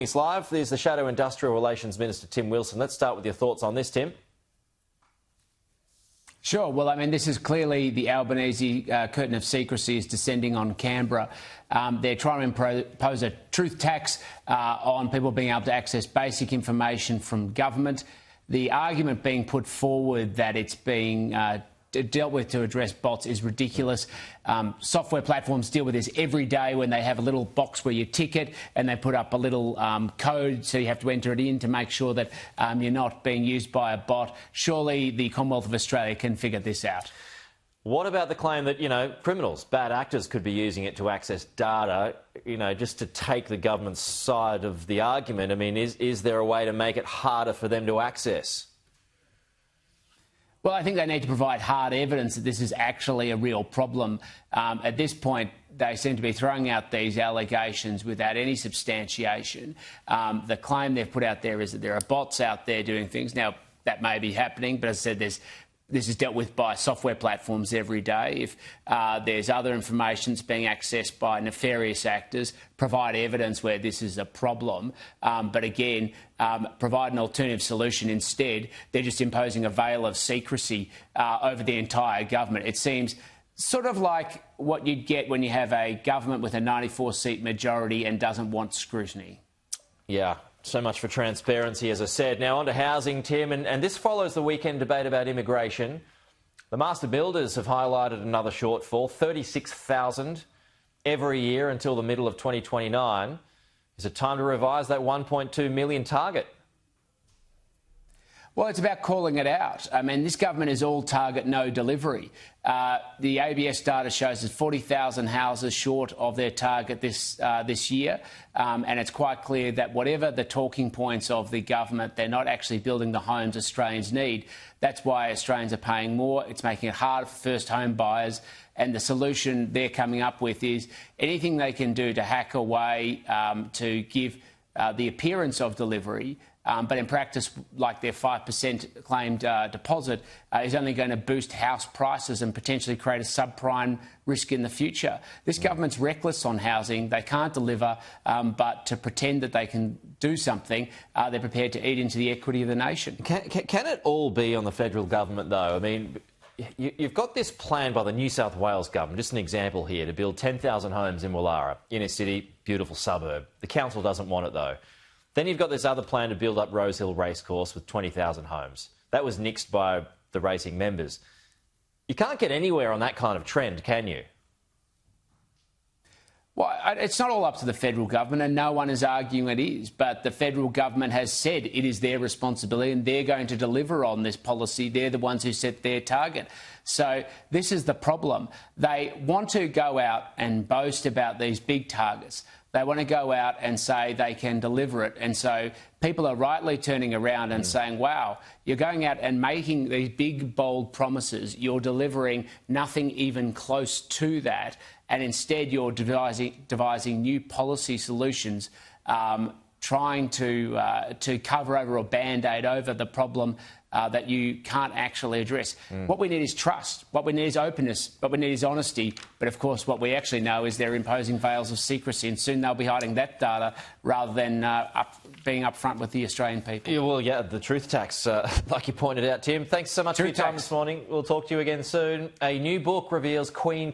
It's live. There's the Shadow Industrial Relations Minister, Tim Wilson. Let's start with your thoughts on this, Tim. Sure. Well, I mean, this is clearly the Albanese curtain of secrecy is descending on Canberra. They're trying to impose a truth tax on people being able to access basic information from government. The argument being put forward that it's being dealt with to address bots is ridiculous. Software platforms deal with this every day when they have a little box where you tick it and they put up a little code, so you have to enter it in to make sure that you're not being used by a bot. Surely the Commonwealth of Australia can figure this out. What about the claim that, criminals, bad actors could be using it to access data, just to take the government's side of the argument? I mean, is there a way to make it harder for them to access? Well, I think they need to provide hard evidence that this is actually a real problem. At this point, they seem to be throwing out these allegations without any substantiation. The claim they've put out there is that there are bots out there doing things. Now, that may be happening, but as I said, this is dealt with by software platforms every day. If there's other information that's being accessed by nefarious actors, provide evidence where this is a problem. But again, provide an alternative solution instead. They're just imposing a veil of secrecy over the entire government. It seems sort of like what you'd get when you have a government with a 94-seat majority and doesn't want scrutiny. Yeah. So much for transparency, as I said. Now on to housing, Tim, and this follows the weekend debate about immigration. The master builders have highlighted another shortfall, 36,000 every year until the middle of 2029. Is it time to revise that 1.2 million target? Well, it's about calling it out. I mean, this government is all target, no delivery. The ABS data shows there's 40,000 houses short of their target this year, and it's quite clear that whatever the talking points of the government, they're not actually building the homes Australians need. That's why Australians are paying more. It's making it hard for first home buyers, and the solution they're coming up with is anything they can do to hack away to give the appearance of delivery. But in practice, like their 5% claimed deposit is only going to boost house prices and potentially create a subprime risk in the future. This government's reckless on housing. They can't deliver, but to pretend that they can do something, they're prepared to eat into the equity of the nation. Can it all be on the federal government, though? I mean, you've got this plan by the New South Wales government, just an example here, to build 10,000 homes in Woollahra, inner city, beautiful suburb. The council doesn't want it, though. Then you've got this other plan to build up Rosehill Racecourse with 20,000 homes. That was nixed by the racing members. You can't get anywhere on that kind of trend, can you? Well, it's not all up to the federal government, and no one is arguing it is. But the federal government has said it is their responsibility and they're going to deliver on this policy. They're the ones who set their target. So this is the problem. They want to go out and boast about these big targets. They want to go out and say they can deliver it. And so people are rightly turning around and saying, wow, you're going out and making these big, bold promises. You're delivering nothing even close to that. And instead, you're devising new policy solutions, trying to cover over or band-aid over the problem that you can't actually address. What we need is trust. What we need is openness. What we need is honesty. But, of course, what we actually know is they're imposing veils of secrecy, and soon they'll be hiding that data rather than being upfront with the Australian people. Yeah, well, yeah, the truth tax, like you pointed out, Tim. Thanks so much for your time this morning. We'll talk to you again soon. A new book reveals Queen